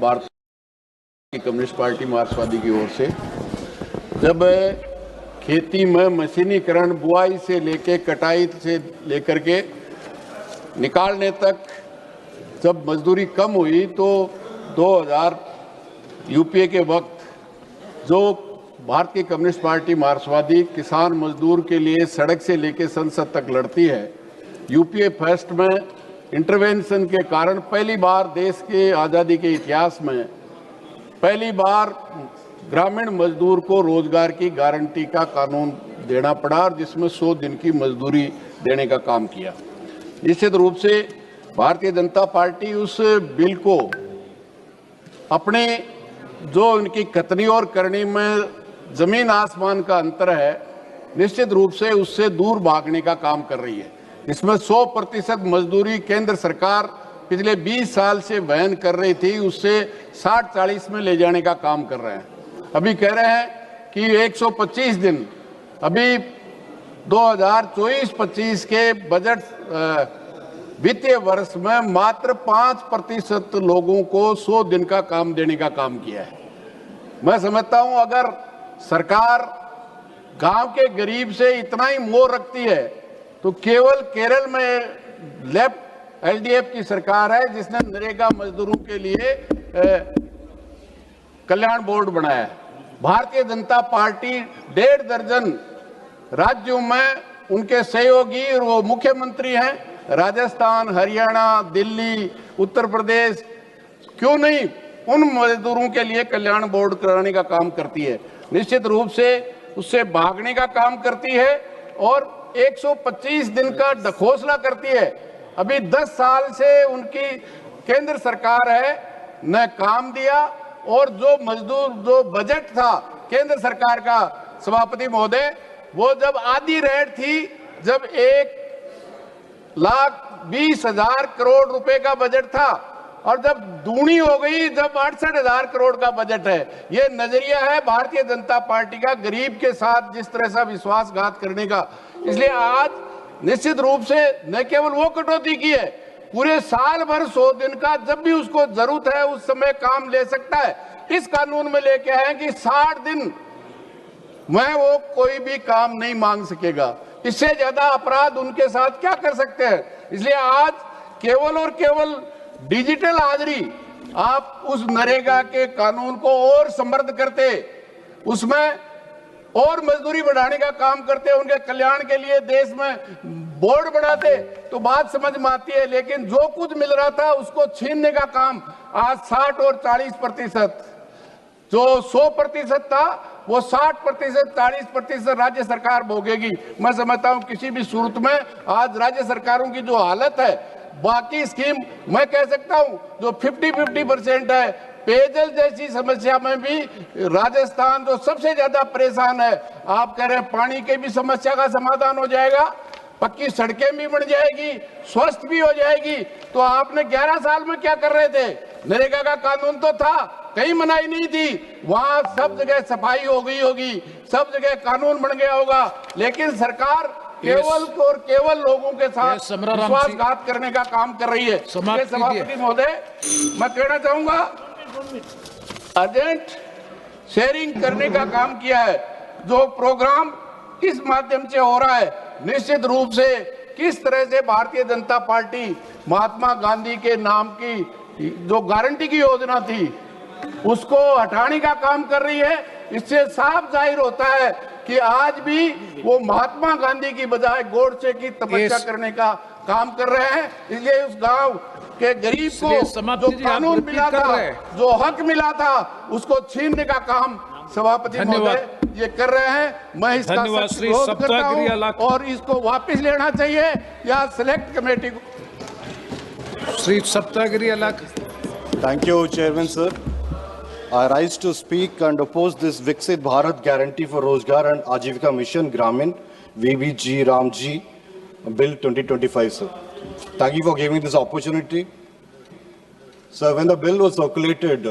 भारतीय communist party मार्क्सवादी की ओर से जब खेती में मशीनीकरण, बुआई से लेके कटाई से लेकर के निकालने तक जब मजदूरी कम हुई तो 2000 यूपीए के वक्त जो भारतीय कम्युनिस्ट पार्टी मार्क्सवादी किसान मजदूर के लिए सड़क से लेकर संसद तक लड़ती है, यूपीए फर्स्ट में इंटरवेंशन के कारण पहली बार देश के आज़ादी के इतिहास में पहली बार ग्रामीण मजदूर को रोजगार की गारंटी का कानून देना पड़ा और जिसमें 100 दिन की मजदूरी देने का काम किया। निश्चित रूप से भारतीय जनता पार्टी उस बिल को अपने जो उनकी कथनी और करनी में जमीन आसमान का अंतर है, निश्चित रूप से उससे दूर भागने का काम कर रही है। इसमें 100% मजदूरी केंद्र सरकार पिछले 20 साल से वहन कर रही थी, उससे 60-40 में ले जाने का काम कर रहे हैं। अभी कह रहे हैं कि 125 दिन, अभी 2024-25 के बजट वित्तीय वर्ष में मात्र 5% लोगों को 100 दिन का काम देने का काम किया है। मैं समझता हूं अगर सरकार गांव के गरीब से इतना ही मोह रखती है तो केवल केरल में लेफ्ट एलडीएफ की सरकार है जिसने नरेगा मजदूरों के लिए कल्याण बोर्ड बनाया है। भारतीय जनता पार्टी 1.5 दर्जन राज्यों में उनके सहयोगी और वो मुख्यमंत्री हैं, राजस्थान, हरियाणा, दिल्ली, उत्तर प्रदेश, क्यों नहीं उन मजदूरों के लिए कल्याण बोर्ड कराने का काम करती है। निश्चित रूप से उससे भागने का काम करती है और 125 दिन का ढकोसला करती है। अभी 10 साल से उनकी केंद्र सरकार है, न काम दिया और जो मजदूर जो बजट था केंद्र सरकार का, सभापति महोदय, वो जब आधी रेट थी, जब 1,20,000 करोड़ रुपए का बजट था और जब दूनी हो गई, जब 68,000 करोड़ का बजट है। ये नजरिया है भारतीय जनता पार्टी का गरीब के साथ जिस तरह से विश्वासघात करने का। इसलिए आज निश्चित रूप से न केवल वो कटौती की है, पूरे साल भर 100 दिन का जब भी उसको जरूरत है उस समय काम ले सकता है। इस कानून में लेके आए कि 60 दिन में वो कोई भी काम नहीं मांग सकेगा। इससे ज्यादा अपराध उनके साथ क्या कर सकते हैं। इसलिए आज केवल और केवल डिजिटल हाजिरी आप उस नरेगा के कानून को और समृद्ध करते, उसमें और मजदूरी बढ़ाने का काम करते, उनके कल्याण के लिए देश में बोर्ड बढ़ाते तो बात समझ में आती है। लेकिन जो कुछ मिल रहा था उसको छीनने का काम आज 60 और 40%, जो 100% था वो 60%, 40% राज्य सरकार भोगेगी। मैं समझता हूं किसी भी सूरत में आज राज्य सरकारों की जो हालत है, बाकी स्कीम मैं कह सकता हूं जो 50-50% है, पेयजल जैसी समस्या में भी राजस्थान जो सबसे ज्यादा परेशान है। आप कह रहे हैं पानी की भी समस्या का समाधान हो जाएगा, पक्की सड़कें भी बन जाएगी, स्वस्थ भी हो जाएगी। तो आपने 11 साल में क्या कर रहे थे? नरेगा का कानून तो था, कहीं मनाही नहीं थी, वहां सब जगह सफाई हो गई होगी, सब जगह कानून बन गया होगा। लेकिन सरकार केवल और केवल लोगों के साथ विश्वासघात करने का काम कर रही है। सभापति महोदय, मैं कहना चाहूंगा अर्जेंट शेयरिंग करने का काम किया है। जो प्रोग्राम किस माध्यम से हो रहा है, निश्चित रूप से किस तरह से भारतीय जनता पार्टी महात्मा गांधी के नाम की जो गारंटी की योजना थी उसको हटाने का काम कर रही है। इससे साफ जाहिर होता है कि आज भी वो महात्मा गांधी की बजाय गोडसे की तपस्या करने का काम कर रहे हैं। इसलिए उस गांव के गरीब को जो कानून मिला था, जो हक मिला था, उसको छीनने का काम सभापति महोदय ये कर रहे हैं। मैं इसका विरोध करता हूं और इसको वापस लेना चाहिए या सिलेक्ट कमेटी को। श्री सप्तागिरी अलग। Thank you, Chairman, sir. I rise to speak and oppose this Viksit Bharat Guarantee for Rozgar and Ajivika Mission Gramin VBG Ramji Bill 2025, sir. Thank you for giving this opportunity. Sir, when the bill was circulated